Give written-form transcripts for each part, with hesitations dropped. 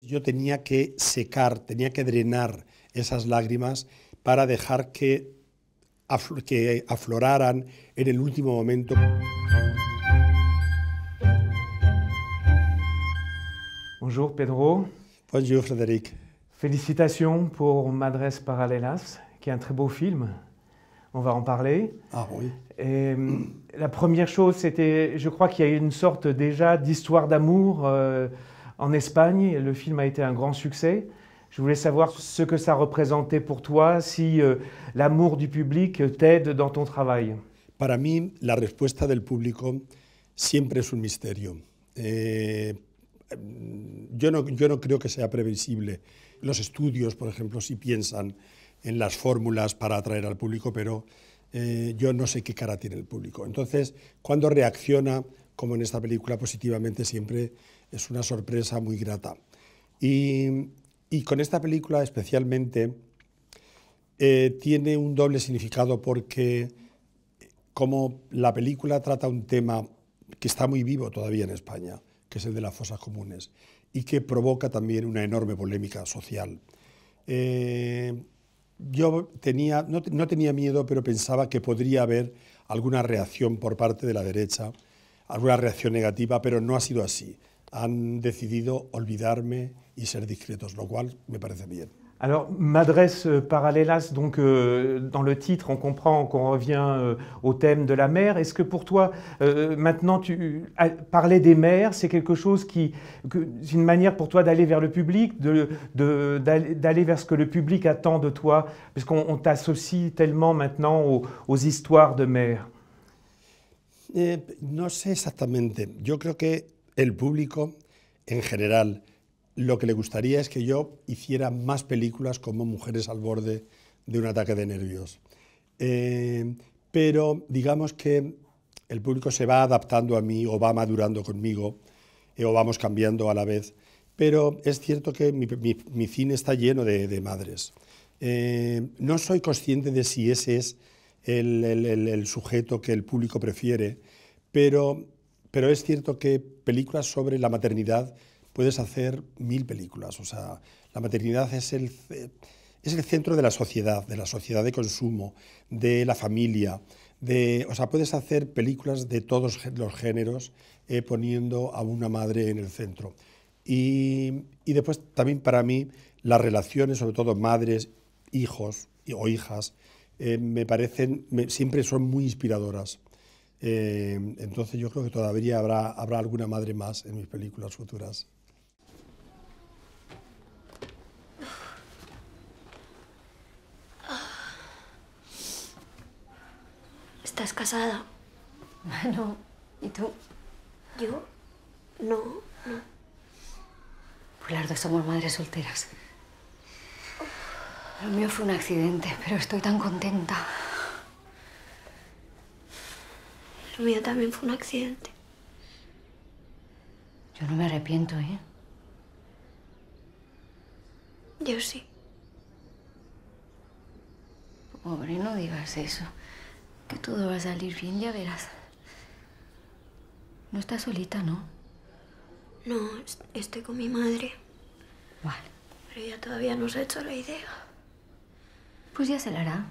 Yo tenía que secar, tenía que drenar esas lágrimas para dejar que afloraran en el último momento. Bonjour Pedro, Bonjour Frédéric. félicitations pour Madres Paralelas, qui est un très beau film. On va en parler. Ah oui. Et, la première chose, c'était, je crois qu'il y a une sorte déjà d'histoire d'amour en Espagne. Le film a été un grand succès. Je voulais savoir ce que ça représentait pour toi, si l'amour du public t'aide dans ton travail. Para mí, la respuesta del público siempre es un misterio. Yo no creo que sea previsible. Los estudios, por ejemplo, sí piensan en las fórmulas para atraer al público, pero yo no sé qué cara tiene el público. Entonces, cuando reacciona, como en esta película, positivamente, siempre es una sorpresa muy grata. Y con esta película especialmente tiene un doble significado porque como la película trata un tema que está muy vivo todavía en España, que es el de las fosas comunes, y que provoca también una enorme polémica social. Yo no tenía miedo, pero pensaba que podría haber alguna reacción por parte de la derecha, alguna reacción negativa, pero no ha sido así. Han decidido olvidarme y ser discretos, lo cual me parece bien. Alors, Madres Paralelas, donc dans le titre, on comprend qu'on revient au thème de la mère. Est-ce que pour toi, maintenant, parler des mères, c'est quelque chose c'est une manière pour toi d'aller vers le public, d'aller vers ce que le public attend de toi, parce qu'on t'associe tellement maintenant aux histoires de mères? No sé exactamente. Yo creo que el público, en general, lo que le gustaría es que yo hiciera más películas como Mujeres al borde de un ataque de nervios. Pero digamos que el público se va adaptando a mí o va madurando conmigo o vamos cambiando a la vez. Pero es cierto que mi cine está lleno de madres. No soy consciente de si ese es el sujeto que el público prefiere, pero es cierto que películas sobre la maternidad puedes hacer 1000 películas. O sea, la maternidad es el centro de la sociedad de consumo, de la familia. O sea, puedes hacer películas de todos los géneros poniendo a una madre en el centro. Y después también para mí las relaciones, sobre todo madres, hijos o hijas, siempre son muy inspiradoras. Entonces yo creo que todavía habrá alguna madre más en mis películas futuras. ¿Estás casada? No. ¿Y tú? ¿Yo? No. Pues las dos somos madres solteras. Lo mío fue un accidente, pero estoy tan contenta. El mío también fue un accidente. Yo no me arrepiento, ¿eh? Yo sí. Pobre, no digas eso. Que todo va a salir bien, ya verás. No estás solita, ¿no? No, estoy con mi madre. Vale. Pero ella todavía no se ha hecho la idea. Pues ya se la hará.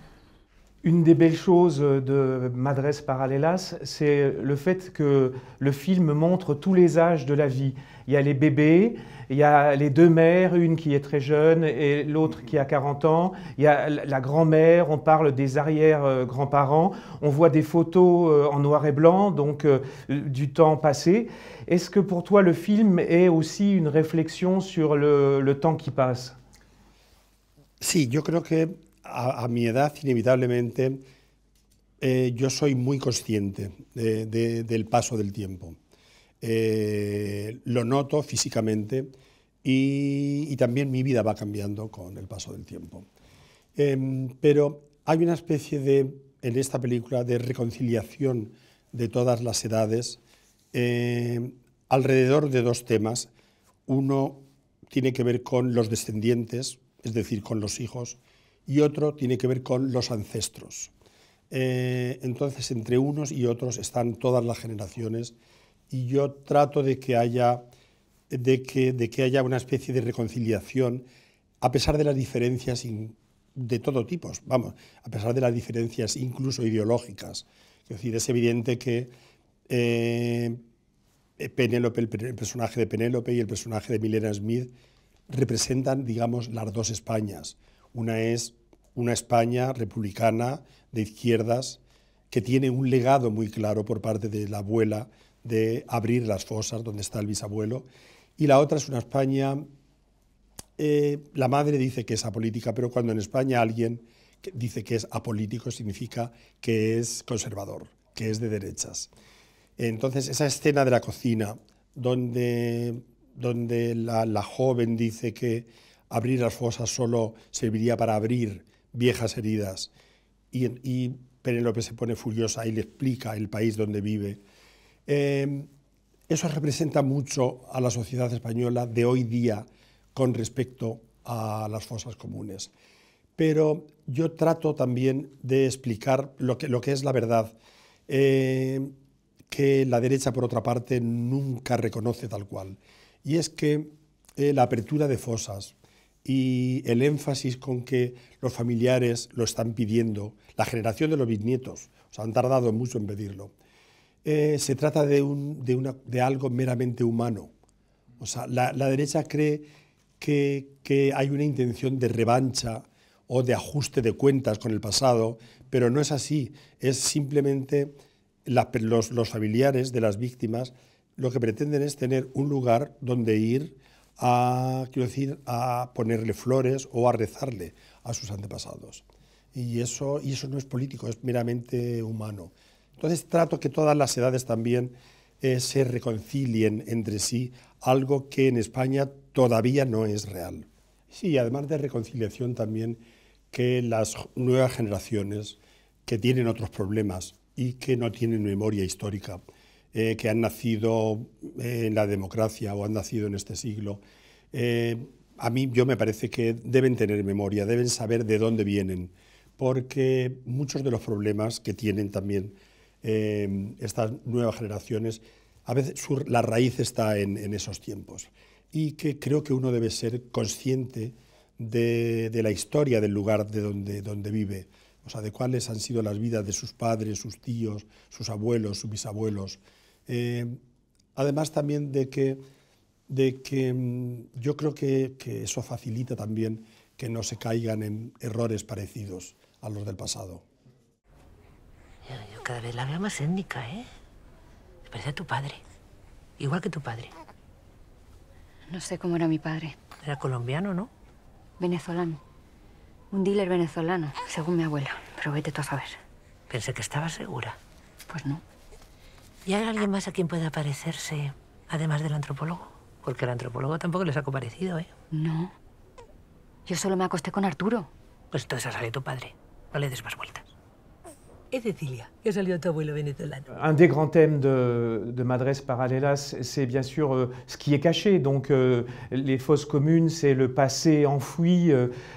Une des belles choses de Madres Paralelas, c'est le fait que le film montre tous les âges de la vie. Il y a les bébés, il y a les deux mères, une qui est très jeune et l'autre qui a 40 ans. Il y a la grand-mère, on parle des arrière-grands-parents. On voit des photos en noir et blanc, donc du temps passé. Est-ce que pour toi, le film est aussi une réflexion sur le temps qui passe? Sí, yo creo que a mi edad, inevitablemente, yo soy muy consciente del paso del tiempo. Lo noto físicamente y también mi vida va cambiando con el paso del tiempo. Pero hay una especie en esta película de reconciliación de todas las edades alrededor de dos temas. Uno tiene que ver con los descendientes, es decir, con los hijos, y otro tiene que ver con los ancestros. Entonces, entre unos y otros están todas las generaciones y yo trato de que haya de que haya una especie de reconciliación a pesar de las diferencias de todo tipo, vamos, a pesar de las diferencias incluso ideológicas. Es decir, es evidente que Penélope, el personaje de Penélope y el personaje de Milena Smith representan, digamos, las dos Españas. Una es una España republicana, de izquierdas, que tiene un legado muy claro por parte de la abuela de abrir las fosas donde está el bisabuelo, y la otra es una España, la madre dice que es apolítica, pero cuando en España alguien dice que es apolítico significa que es conservador, que es de derechas. Entonces, esa escena de la cocina, donde la joven dice que abrir las fosas solo serviría para abrir viejas heridas, y Penélope se pone furiosa y le explica el país donde vive. Eso representa mucho a la sociedad española de hoy día con respecto a las fosas comunes. Pero yo trato también de explicar lo que es la verdad, que la derecha, por otra parte, nunca reconoce tal cual. Y es que la apertura de fosas y el énfasis con que los familiares lo están pidiendo, la generación de los bisnietos, o sea, han tardado mucho en pedirlo, se trata de algo meramente humano. O sea, la derecha cree que hay una intención de revancha o de ajuste de cuentas con el pasado, pero no es así. Es simplemente los familiares de las víctimas lo que pretenden es tener un lugar donde ir a ponerle flores o a rezarle a sus antepasados. Y eso no es político, es meramente humano. Entonces trato que todas las edades también se reconcilien entre sí, algo que en España todavía no es real. Sí, además de reconciliación también que las nuevas generaciones que tienen otros problemas y que no tienen memoria histórica, que han nacido en la democracia o han nacido en este siglo, yo me parece que deben tener memoria, deben saber de dónde vienen, porque muchos de los problemas que tienen también estas nuevas generaciones, a veces la raíz está en esos tiempos, y que creo que uno debe ser consciente de la historia del lugar de donde vive, o sea, de cuáles han sido las vidas de sus padres, sus tíos, sus abuelos, sus bisabuelos. Además también de que yo creo que eso facilita también que no se caigan en errores parecidos a los del pasado. Yo cada vez la veo más étnica, ¿eh? Se parece a tu padre, igual que tu padre. No sé cómo era mi padre. Era colombiano, ¿no? Venezolano. Un dealer venezolano, según mi abuela. Pero vete tú a saber. Pensé que estaba segura. Pues no. ¿Y hay alguien más a quien pueda parecerse, además del antropólogo? Porque el antropólogo tampoco les ha comparecido, ¿eh? No. Yo solo me acosté con Arturo. Pues entonces ha salido tu padre. No le des más vueltas. Et Cecilia, que ha salido tu abuelo venezolano. Un des grands thèmes de Madres Paralelas, c'est bien sûr ce qui est caché. Donc les fosses communes, c'est le passé enfoui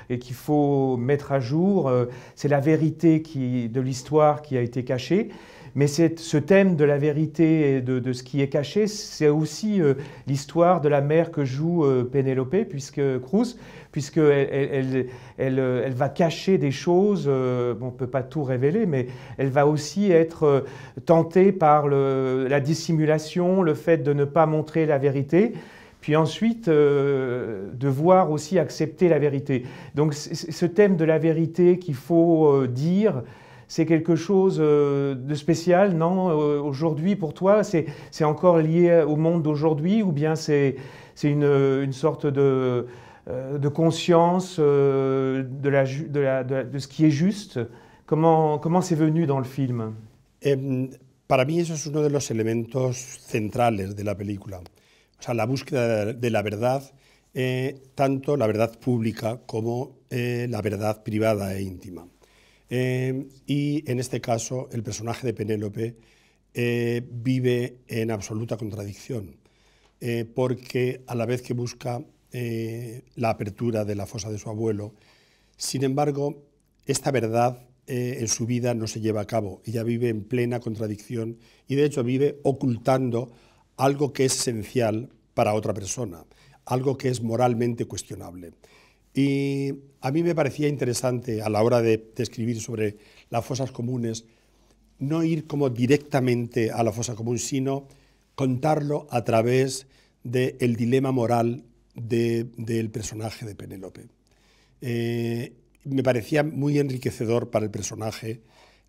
et qu'il faut mettre à jour. C'est la vérité de l'histoire qui a été cachée. Mais ce thème de la vérité et de ce qui est caché, c'est aussi l'histoire de la mère que joue Penélope, Cruz, puisqu'elle va cacher des choses, on ne peut pas tout révéler, mais elle va aussi être tentée par la dissimulation, le fait de ne pas montrer la vérité, puis ensuite devoir aussi accepter la vérité. Donc ce thème de la vérité qu'il faut dire, c'est quelque chose de spécial, non? Aujourd'hui, pour toi, c'est encore lié au monde d'aujourd'hui, ou bien c'est une sorte de conscience de ce qui est juste? Comment c'est venu dans le film? Para mí eso es uno de los elementos centrales de la película. O sea, la búsqueda de la verdad, tanto la verdad pública como la verdad privada e íntima. Y en este caso el personaje de Penélope vive en absoluta contradicción, porque a la vez que busca la apertura de la fosa de su abuelo, sin embargo, esta verdad en su vida no se lleva a cabo. Ella vive en plena contradicción y de hecho vive ocultando algo que es esencial para otra persona, algo que es moralmente cuestionable. Y a mí me parecía interesante a la hora de escribir sobre las fosas comunes no ir como directamente a la fosa común, sino contarlo a través del dilema moral del personaje de Penélope. Me parecía muy enriquecedor para el personaje,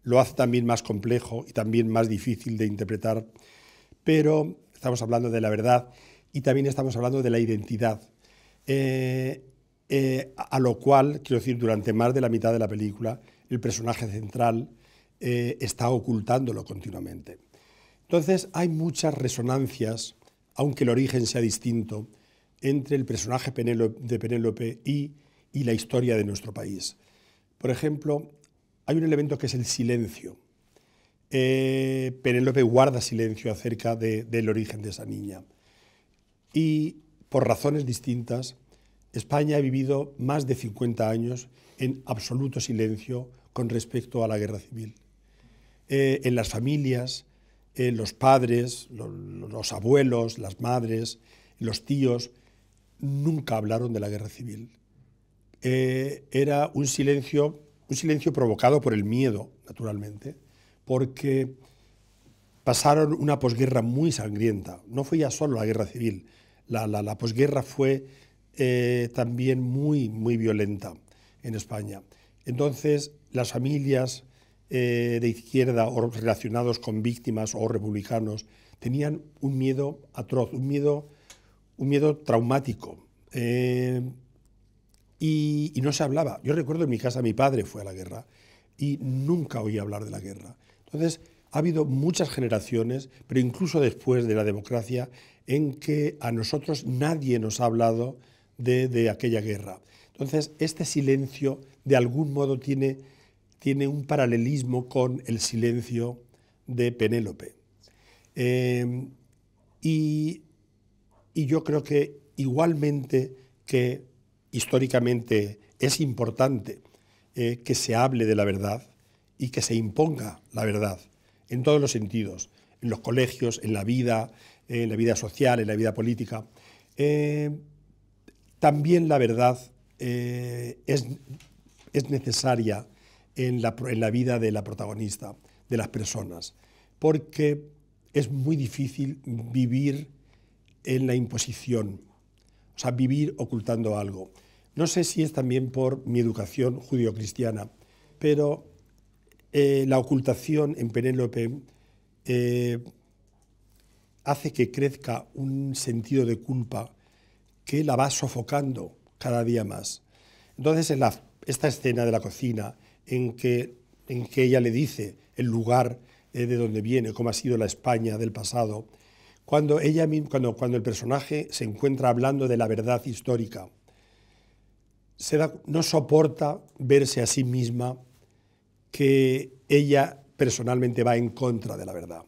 lo hace también más complejo y también más difícil de interpretar, pero estamos hablando de la verdad y también estamos hablando de la identidad, a lo cual, quiero decir, durante más de la mitad de la película, el personaje central está ocultándolo continuamente. Entonces hay muchas resonancias, aunque el origen sea distinto, entre el personaje de Penélope y la historia de nuestro país. Por ejemplo, hay un elemento que es el silencio. Penélope guarda silencio acerca del origen de esa niña. Y por razones distintas, España ha vivido más de 50 años en absoluto silencio con respecto a la guerra civil. En las familias, los padres, los abuelos, las madres, los tíos, nunca hablaron de la guerra civil. Era un silencio provocado por el miedo, naturalmente, porque pasaron una posguerra muy sangrienta. No fue ya solo la guerra civil, la posguerra fue también muy violenta en España. Entonces, las familias de izquierda o relacionados con víctimas o republicanos tenían un miedo atroz, un miedo traumático. Y no se hablaba. Yo recuerdo en mi casa, mi padre fue a la guerra y nunca oí hablar de la guerra. Entonces, ha habido muchas generaciones, pero incluso después de la democracia, en que a nosotros nadie nos ha hablado de aquella guerra. Entonces, este silencio, de algún modo, tiene un paralelismo con el silencio de Penélope. Y yo creo que igualmente que históricamente es importante que se hable de la verdad y que se imponga la verdad en todos los sentidos, en los colegios, en la vida social, en la vida política. También la verdad es necesaria en la vida de la protagonista, de las personas, porque es muy difícil vivir en la imposición, o sea, vivir ocultando algo. No sé si es también por mi educación judio-cristiana, pero la ocultación en Penélope hace que crezca un sentido de culpa que la va sofocando cada día más. Entonces, esta escena de la cocina, en que ella le dice el lugar de donde viene, cómo ha sido la España del pasado, cuando el personaje se encuentra hablando de la verdad histórica, no soporta verse a sí misma que ella personalmente va en contra de la verdad,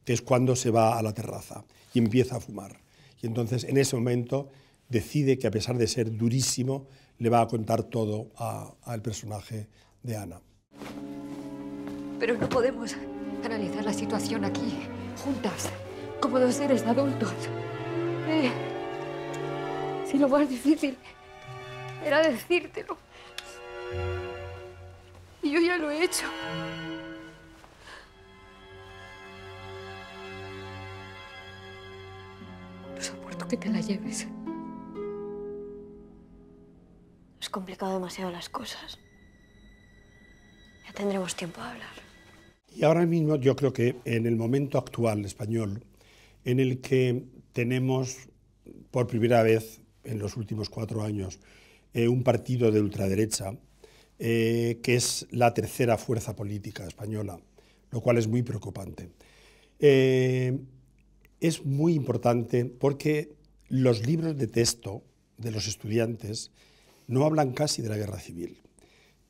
que es cuando se va a la terraza y empieza a fumar. Y entonces, en ese momento, decide que, a pesar de ser durísimo, le va a contar todo al personaje de Ana. Pero no podemos analizar la situación aquí, juntas, como dos seres adultos. Si lo más difícil era decírtelo. Y yo ya lo he hecho. No soporto que te la lleves. Has complicado demasiado las cosas. Ya tendremos tiempo de hablar. Y ahora mismo yo creo que en el momento actual español, en el que tenemos por primera vez en los últimos 4 años un partido de ultraderecha, que es la tercera fuerza política española, lo cual es muy preocupante. Es muy importante porque los libros de texto de los estudiantes no hablan casi de la guerra civil.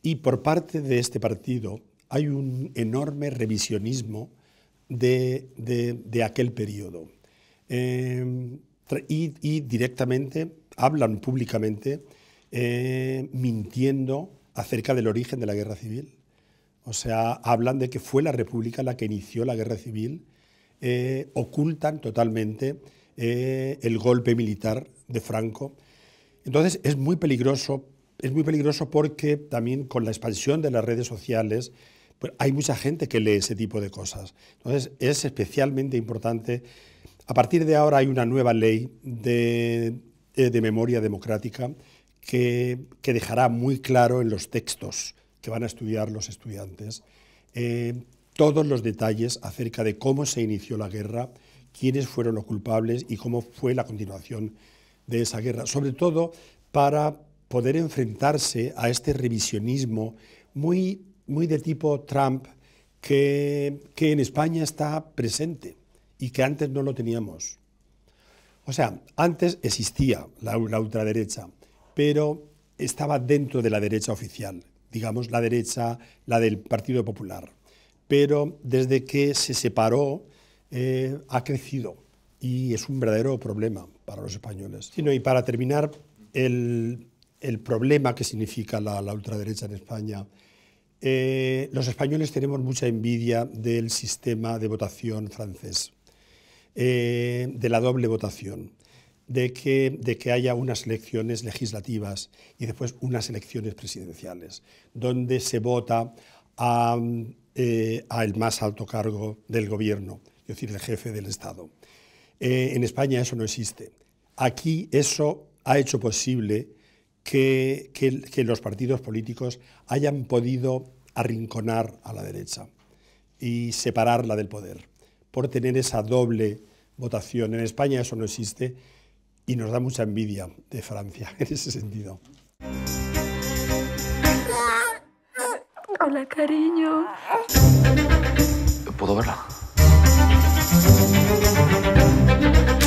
Y por parte de este partido hay un enorme revisionismo de aquel periodo. Y directamente hablan públicamente mintiendo acerca del origen de la guerra civil. O sea, hablan de que fue la República la que inició la guerra civil, ocultan totalmente el golpe militar de Franco. Entonces es muy peligroso porque también con la expansión de las redes sociales pues hay mucha gente que lee ese tipo de cosas. Entonces es especialmente importante. A partir de ahora hay una nueva ley de memoria democrática que dejará muy claro en los textos que van a estudiar los estudiantes todos los detalles acerca de cómo se inició la guerra, quiénes fueron los culpables y cómo fue la continuación de esa guerra, sobre todo para poder enfrentarse a este revisionismo muy de tipo Trump que en España está presente y que antes no lo teníamos. O sea, antes existía la ultraderecha, pero estaba dentro de la derecha oficial, digamos la derecha, la del Partido Popular. Pero desde que se separó ha crecido y es un verdadero problema para los españoles. Y para terminar, el problema que significa la ultraderecha en España, los españoles tenemos mucha envidia del sistema de votación francés, de la doble votación, de que haya unas elecciones legislativas y después unas elecciones presidenciales, donde se vota al más alto cargo del gobierno, es decir, el jefe del Estado. En España eso no existe. Aquí eso ha hecho posible que los partidos políticos hayan podido arrinconar a la derecha y separarla del poder, por tener esa doble votación. En España eso no existe y nos da mucha envidia de Francia en ese sentido. Hola, cariño. ¿Puedo verla?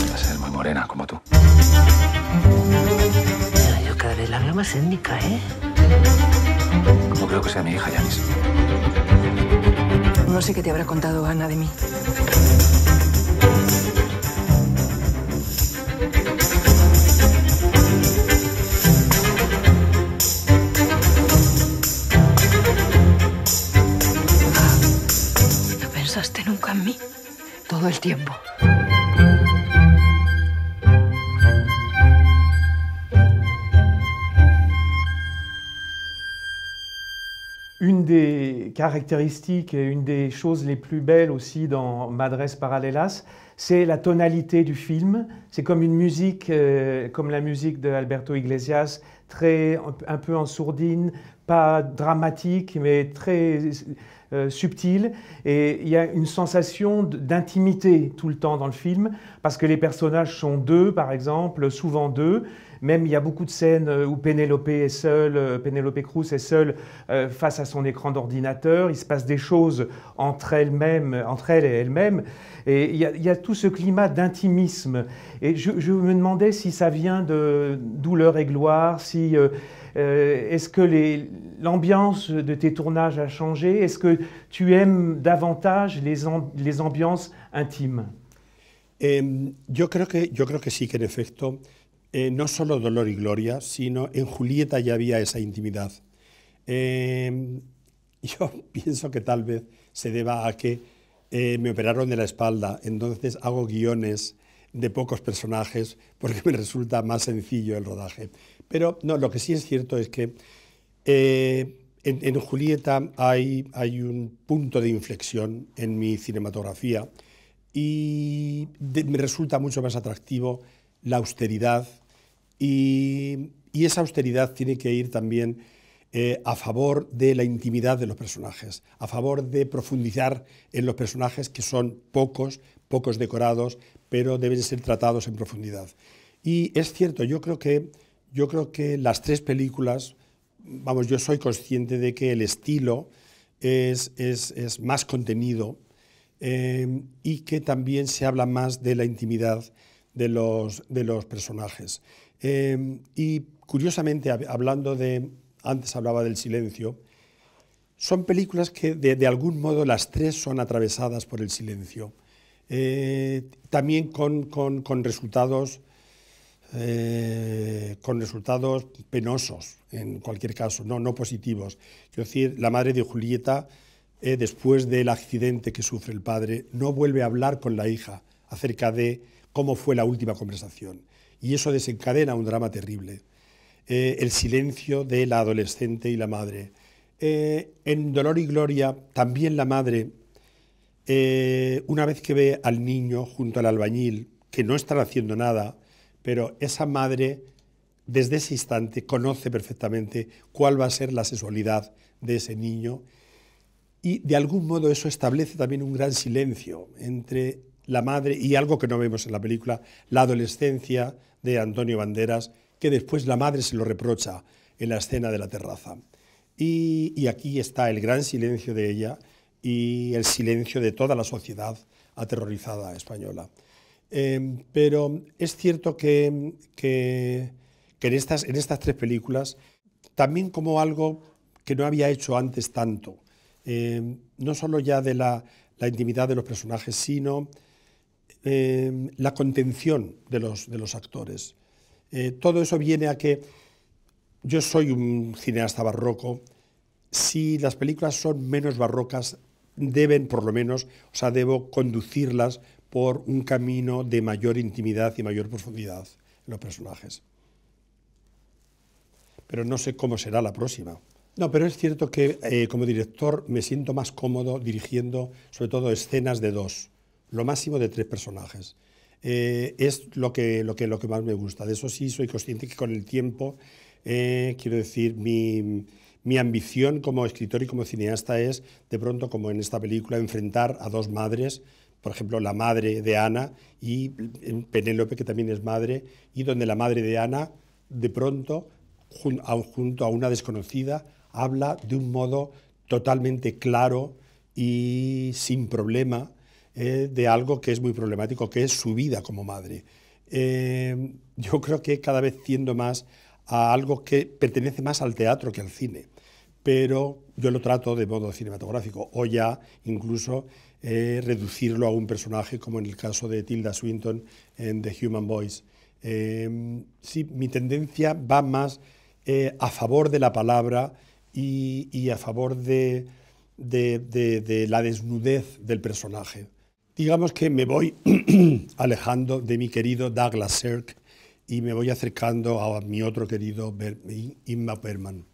Va a ser muy morena, como tú. Yo cada vez la veo más étnica, ¿eh? No creo que sea mi hija, Yanis. No sé qué te habrá contado Ana de mí. ¿No pensaste nunca en mí? Todo el tiempo. Une des caractéristiques et une des choses les plus belles aussi dans Madres Paralelas, c'est la tonalité du film. C'est comme une musique, comme la musique de Alberto Iglesias, un peu en sourdine, pas dramatique, mais très subtile. Et il y a une sensation d'intimité tout le temps dans le film, parce que les personnages sont deux, par exemple, souvent deux. Même il y a beaucoup de scènes où Penélope Cruz est seule face à son écran d'ordinateur. Il se passe des choses entre elle et elle-même. Et il y a tout ce climat d'intimisme. Et je me demandais si ça vient de Douleur et gloire, si est-ce que l'ambiance de tes tournages a changé? Est-ce que tu aimes davantage les ambiances intimes? Yo creo que sí, que en efecto, no solo Dolor y Gloria, sino en Julieta ya había esa intimidad. Yo pienso que tal vez se deba a que me operaron de la espalda, entonces hago guiones de pocos personajes porque me resulta más sencillo el rodaje. Pero no, lo que sí es cierto es que en Julieta hay un punto de inflexión en mi cinematografía y me resulta mucho más atractivo la austeridad y esa austeridad tiene que ir también a favor de la intimidad de los personajes, a favor de profundizar en los personajes que son pocos decorados, pero deben ser tratados en profundidad. Y es cierto, yo creo que las tres películas, vamos, yo soy consciente de que el estilo es más contenido y que también se habla más de la intimidad de los personajes. Y curiosamente, antes hablaba del silencio, son películas que de algún modo las tres son atravesadas por el silencio, también con resultados penosos, en cualquier caso, no positivos. Es decir, la madre de Julieta, después del accidente que sufre el padre, no vuelve a hablar con la hija acerca de cómo fue la última conversación. Y eso desencadena un drama terrible. El silencio de la adolescente y la madre. En Dolor y Gloria, también la madre, una vez que ve al niño junto al albañil, que no están haciendo nada, pero esa madre, desde ese instante, conoce perfectamente cuál va a ser la sexualidad de ese niño, y de algún modo eso establece también un gran silencio entre la madre y algo que no vemos en la película, la adolescencia de Antonio Banderas, que después la madre se lo reprocha en la escena de la terraza. Y aquí está el gran silencio de ella y el silencio de toda la sociedad aterrorizada española. Pero es cierto que en estas 3 películas, también como algo que no había hecho antes tanto, no solo ya de la intimidad de los personajes, sino la contención de los actores. Todo eso viene a que yo soy un cineasta barroco. Si las películas son menos barrocas, deben, por lo menos, o sea, debo conducirlas por un camino de mayor intimidad y mayor profundidad en los personajes. Pero no sé cómo será la próxima. No, pero es cierto que como director me siento más cómodo dirigiendo sobre todo escenas de 2, lo máximo de 3 personajes. Es lo que más me gusta. De eso sí soy consciente que con el tiempo, quiero decir, mi ambición como escritor y como cineasta es, de pronto, como en esta película, enfrentar a 2 madres, por ejemplo, la madre de Ana y Penélope, que también es madre, y donde la madre de Ana, de pronto, junto a una desconocida, habla de un modo totalmente claro y sin problema de algo que es muy problemático, que es su vida como madre. Yo creo que cada vez tiendo más a algo que pertenece más al teatro que al cine, pero yo lo trato de modo cinematográfico, o ya incluso reducirlo a un personaje, como en el caso de Tilda Swinton en The Human Voice. Sí, mi tendencia va más a favor de la palabra y a favor de la desnudez del personaje. Digamos que me voy alejando de mi querido Douglas Sirk y me voy acercando a mi otro querido Ingmar Bergman.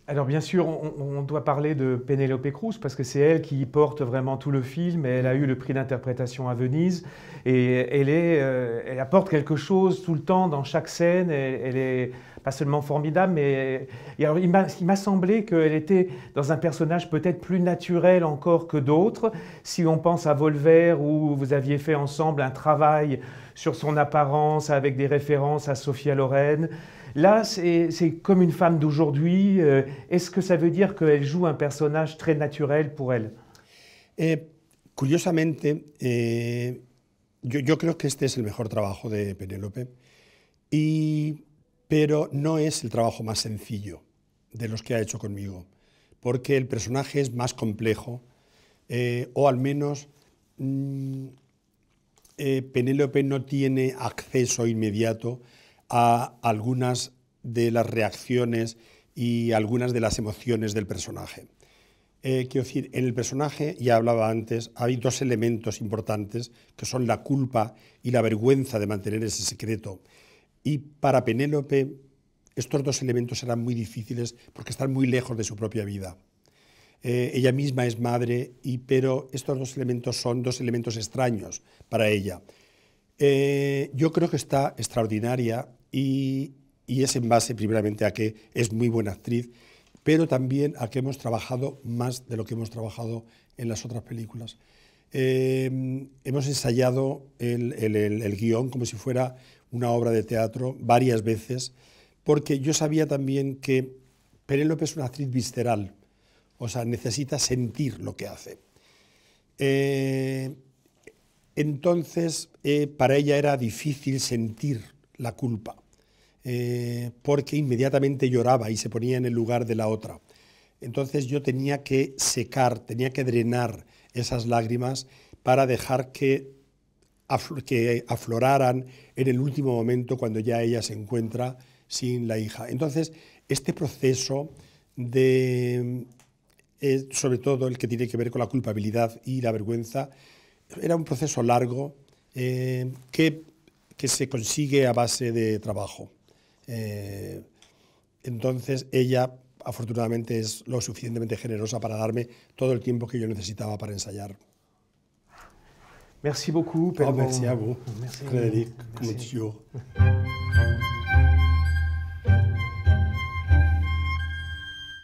Alors bien sûr, on doit parler de Penélope Cruz parce que c'est elle qui porte vraiment tout le film. Et elle a eu le prix d'interprétation à Venise et elle apporte quelque chose tout le temps dans chaque scène. Elle est pas seulement formidable, mais alors il m'a semblé qu'elle était dans un personnage peut-être plus naturel encore que d'autres. Si on pense à Volver, où vous aviez fait ensemble un travail sur son apparence avec des références à Sophia Loren. Là, c'est comme une femme d'aujourd'hui. Est-ce que ça veut dire qu'elle joue un personnage très naturel pour elle? Curiosamente, yo creo que este es el mejor trabajo de Penélope, pero no es el trabajo más sencillo de los que ha hecho conmigo, porque el personaje es más complejo, o al menos Penélope no tiene acceso inmediato a algunas de las reacciones y algunas de las emociones del personaje. Quiero decir, en el personaje, ya hablaba antes, hay 2 elementos importantes que son la culpa y la vergüenza de mantener ese secreto. Y para Penélope estos 2 elementos serán muy difíciles porque están muy lejos de su propia vida. Ella misma es madre, pero estos 2 elementos son 2 elementos extraños para ella. Yo creo que está extraordinaria y es en base primeramente a que es muy buena actriz, pero también a que hemos trabajado más de lo que hemos trabajado en las otras películas. Hemos ensayado el guión como si fuera una obra de teatro varias veces, porque yo sabía también que Penélope es una actriz visceral, o sea, necesita sentir lo que hace. Entonces, para ella era difícil sentir la culpa, porque inmediatamente lloraba y se ponía en el lugar de la otra. Entonces yo tenía que secar, tenía que drenar esas lágrimas para dejar que afloraran en el último momento cuando ya ella se encuentra sin la hija. Entonces, este proceso sobre todo el que tiene que ver con la culpabilidad y la vergüenza, era un proceso largo, que se consigue a base de trabajo. Entonces ella, afortunadamente, es lo suficientemente generosa para darme todo el tiempo que yo necesitaba para ensayar. Merci beaucoup, Oh, merci à vous, Merci. Frédéric, comme Merci. toujours.